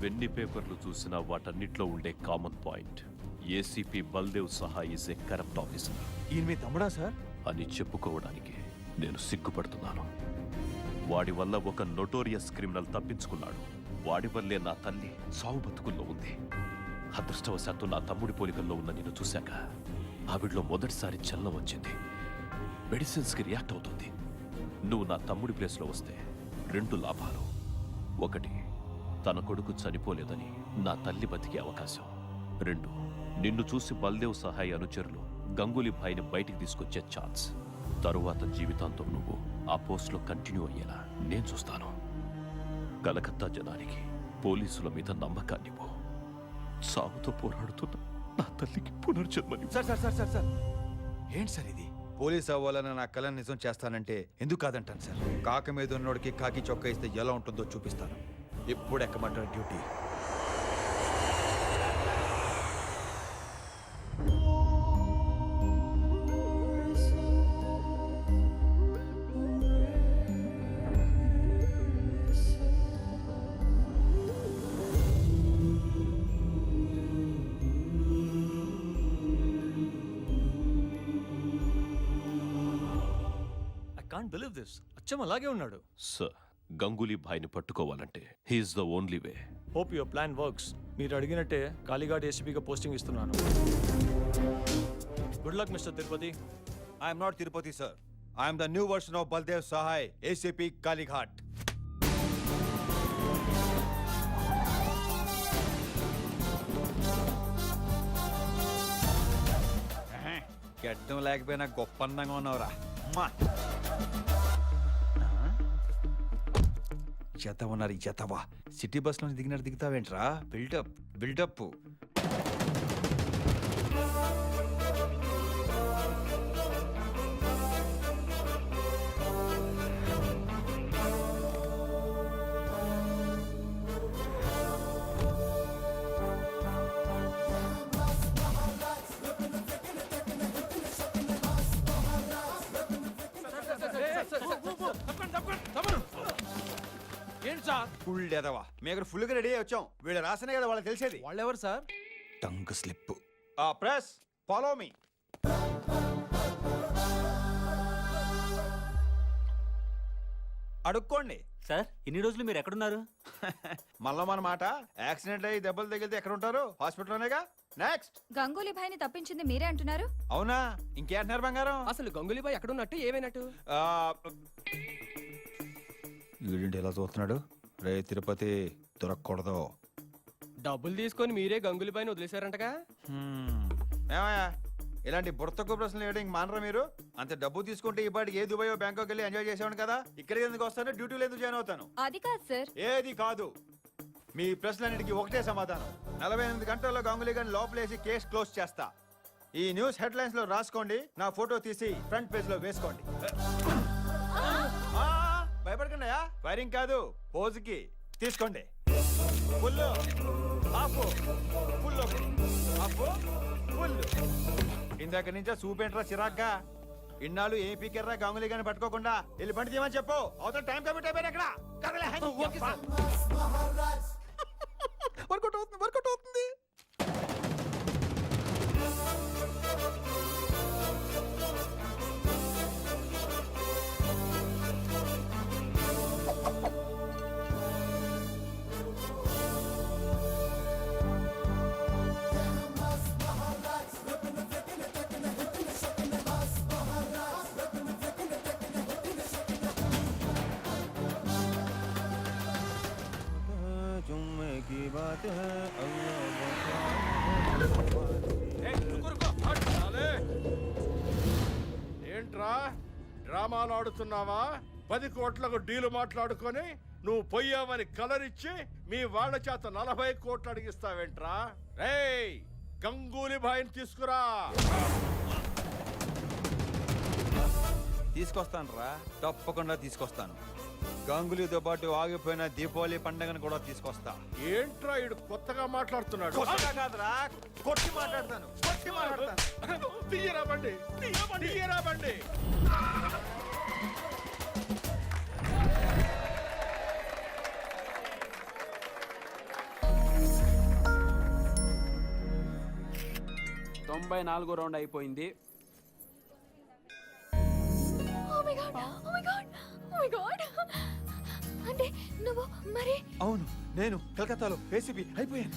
నువ్వెన్ని పేపర్లు చూసినా వాటన్నిట్లో ఉండే కామన్ పాయింట్ ఏసీపీ బల్దేవ్ సహా ఈజ్ ఏ కరప్ట్ ఆఫీసర్. ఈయన మీ తమ్ముడా సార్? అని చెప్పుకోవడానికి నేను సిగ్గుపడుతున్నాను. వాడి వల్ల ఒక నోటోరియస్ క్రిమినల్ తప్పించుకున్నాడు. వాడి వల్లే నా తల్లి సావు బతుకుల్లో ఉంది. అదృష్టవశాత్తు నా తమ్ముడి పోలికల్లో ఉన్న నేను చూశాక ఆవిడలో మొదటిసారి చలనం వచ్చింది. మెడిసిన్స్కి రియాక్ట్ అవుతుంది. నువ్వు నా తమ్ముడి ప్లేస్లో వస్తే 2 లాభాలు. 1, తన కొడుకు చనిపోలేదని నా తల్లి బతికే అవకాశం. 2, నిన్ను చూసి బల్దేవ్ సహాయ అనుచరులు గంగూలీ భాయ్ని బయటికి తీసుకొచ్చే ఛాన్స్. తరువాత జీవితాంతం నువ్వు ఆ పోస్ట్లో కంటిన్యూ అయ్యేలా నేను చూస్తాను. కలకత్తా జనానికి పోలీసుల మీద నమ్మకాన్నివ్వు. సాగుతో పోరాడుతున్న నా తల్లికి పునర్జన్మని. Sir sir sir sir sir ఏంటి సార్ ఇది? పోలీస్ అవ్వాలని నా కళను నిజం చేస్తానంటే ఎందుకు కాదంటాను సార్. కాక మీద ఉన్నోడికి కాకి చొక్కా ఇస్తే ఎలా ఉంటుందో చూపిస్తాను. ఎప్పుడు ఎక్కమంటారు డ్యూటీ? can't believe this. అచ్చం అలాగే ఉన్నాడు. సార్, గంగూలీ భాయ్ని పట్టుకోవాలంటే he's the only way. Hope your plan works. మీరు అడిగినట్టే కాళీఘాట్ ఏసీపీగా పోస్టింగ్ ఇస్తున్నాను. Good luck mister Tirupati. I'm not Tirupati sir. I'm the new version of Baldev Sahay, ACP Kalighat. గడ్డం లేకపోయినా గొప్ప అందంగా ఉన్నవరా. జత ఉన్నారు ఈ జతవా. సిటీ బస్ నుంచి దిగినట్టు దిగుతావేంట్రా? Buildup buildup. ఫుల్ ఎదవా. మేము ఫుల్ గా రెడీ అయ్యి వచ్చాం. వీళ్ళు రాసనే కదా వాళ్ళకి తెలిసేది. వాళ్ళెవరు sir? Tongue slip. Press follow me. అడుక్కోండి సార్. ఇన్ని రోజులు మీరు ఎక్కడున్నారు? మళ్ళా మన మాట. యాక్సిడెంట్ అయ్యి దెబ్బలు తగిలితే ఎక్కడ ఉంటారు? హాస్పిటల్లోనేగా. నెక్స్ట్. గంగూలీ భాయ్ని తప్పించింది మీరే అంటున్నారు? అవునా? ఇంకేంటున్నారు బంగారం? అసలు గంగూలీ భాయ్ ఎక్కడున్నట్టు ఏమైనట్టు? వీడింటి ఎలా చూస్తున్నాడు? రే తిరుపతి, దొరకకూడదు. డబ్బులు తీసుకొని మీరే గంగూలీ భాయ్ని వదిలేశారంటగా? ఏమయ్యా, ఇలాంటి బుర్తకు ప్రశ్నలు వేయడం మానరా మీరు? అంత డబ్బు తీసుకుంటే ఈ పాటికి ఏ దుబాయ్ బ్యాంకాక్ వెళ్ళి ఎంజాయ్ చేసేవాడు కదా. ఇక్కడికి ఎందుకు వస్తాను? డ్యూటీలో ఎందుకు జాయిన్ అవుతాను? అది కాదు సార్. ఏది కాదు. మీ ప్రశ్నలన్నిటికీ ఒకటే సమాధానం. 48 గంటల్లో గంగూలీ గారిని లోపలేసి కేసు క్లోజ్ చేస్తా. ఈ న్యూస్ హెడ్లైన్స్ లో రాసుకోండి. నా ఫోటో తీసి ఫ్రంట్ పేజ్ లో వేసుకోండి. భయపడకండి. ఫైరింగ్ కాదు, పోజుకి తీసుకోండి. Full half, full half, full. ఇందాక నుంచే చూపేంట్రా చిరాగ్గా. ఇన్నాళ్ళు ఏం పీకెర్రా గంగూలీ గారిని పట్టుకోకుండా? వెళ్ళి బండి తీయమని చెప్పు. అవతల టైం కమిట్ అయిపోయిన ఎక్కడ వర్కౌట్ అవుతుంది, వర్కౌట్ అవుతుంది. ఏంట్రా డ్రామాలు ఆడుతున్నావా? 10 కోట్లకు డీలు మాట్లాడుకొని నువ్వు పోయావని కలరిచ్చి మీ వాళ్ళ చేత 40 కోట్లు అడిగిస్తావేంట్రా? రేయ్, గంగూలీ భాయ్ని తీసుకురా. తీసుకొస్తాను రా, తప్పకుండా తీసుకొస్తాను. గంగూలీతో పాటు ఆగిపోయిన దీపావళి పండుగను కూడా తీసుకొస్తా. ఏంట్రా ఇడు కొత్తగా మాట్లాడుతున్నాడు? కొత్తగా కాదురా, కొట్టి మాట్లాడతాను, కొట్టి మాట్లాడతాను. తీయరా బండి, తీయరా బండి. 94 రౌండ్ అయిపోయింది. Oh my God! Oh my God! Oh my God! అంటే నువ్వు మరి అవును, నేను కలకత్తాలో ఏసీపీ అయిపోయాను.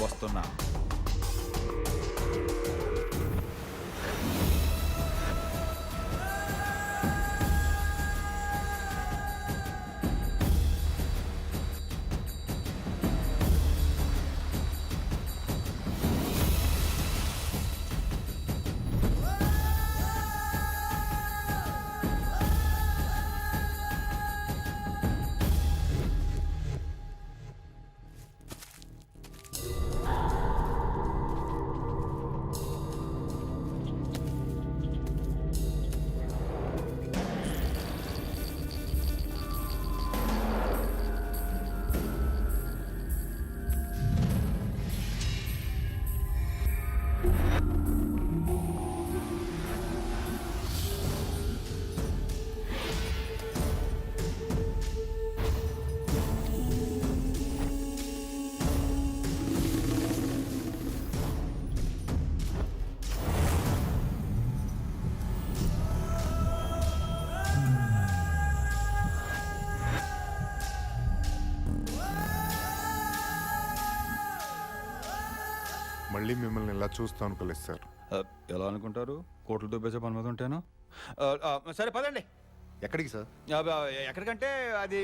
వస్తున్నా. మళ్ళీ మిమ్మల్ని ఇలా చూస్తాం అనుకోలేదు సార్. ఎలా అనుకుంటారు? కోట్లు దొబ్బేసే పని మీద ఉంటాను. సరే పదండి. ఎక్కడికి సార్? ఎక్కడికంటే అది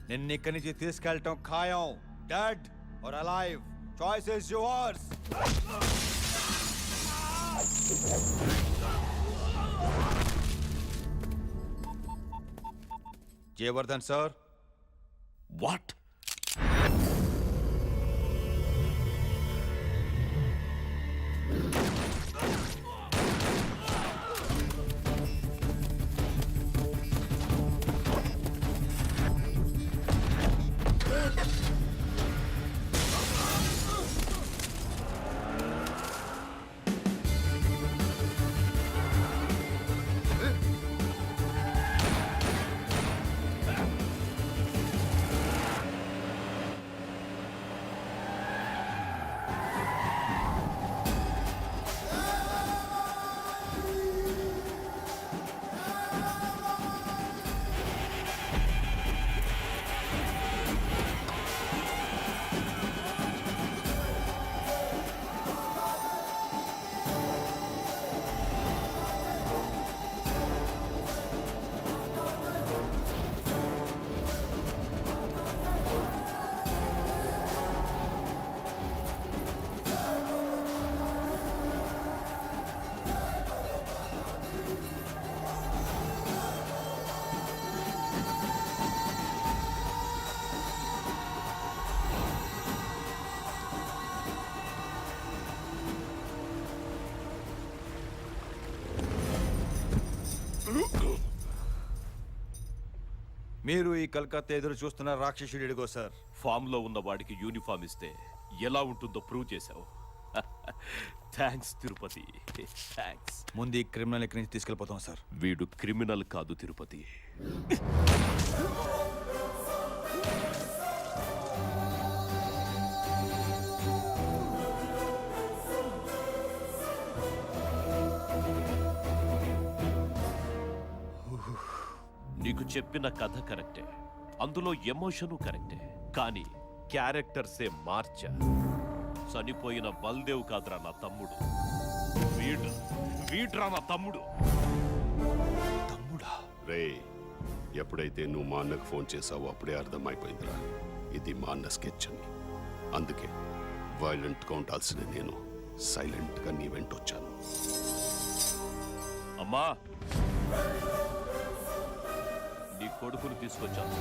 నిన్ను ఇక్కడి నుంచి తీసుకెళ్ళటం ఖాయం. Dead or alive, choice is yours. Jayavardhan sir. What? మీరు ఈ కలకత్తా ఎదురు చూస్తున్న రాక్షసుడు ఎడుగో సార్. ఫామ్ లో ఉన్న వాడికి యూనిఫామ్ ఇస్తే ఎలా ఉంటుందో ప్రూవ్ చేశావు. Thanks Tirupati, thanks. ముందు ఈ క్రిమినల్ ఇక్కడి నుంచి తీసుకెళ్ళిపోతాం సార్. వీడు క్రిమినల్ కాదు తిరుపతి. నీకు చెప్పిన కథ కరెక్టే, అందులో ఎమోషను కరెక్టే, కానీ క్యారెక్టర్సే మార్చా. చనిపోయిన బల్దేవ్ కాదురా నా తమ్ముడు, వీడ్రా నా తమ్ముడు. తమ్ముడా? రే, ఎప్పుడైతే నువ్వు మా అన్నకు ఫోన్ చేసావో అప్పుడే అర్థమైపోయిందిరా, ఇది మా అన్న స్కెచ్ అని. అందుకే వైలెంట్గా ఉండాల్సిన నేను సైలెంట్గా నీ వెంట వచ్చాను. అమ్మా, నీ కొడుకును తీసుకొచ్చాను.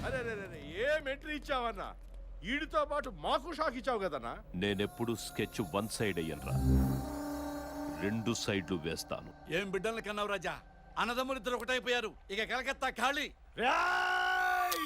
అరే ఏం ఎంట్రీ ఇచ్చావన్నా? ఈడితో పాటు మాకు షాక్ ఇచ్చావు కదన్నా. నేనెప్పుడు స్కెచ్ వన్ సైడ్ అయ్యనరా, 2 సైడ్లు వేస్తాను. ఏం బిడ్డల్ని కన్నావు రాజా? అన్నదమ్ములిద్దరు ఒకటైపోయారు. ఇక కలకత్తా ఖాళీ. రేయ్!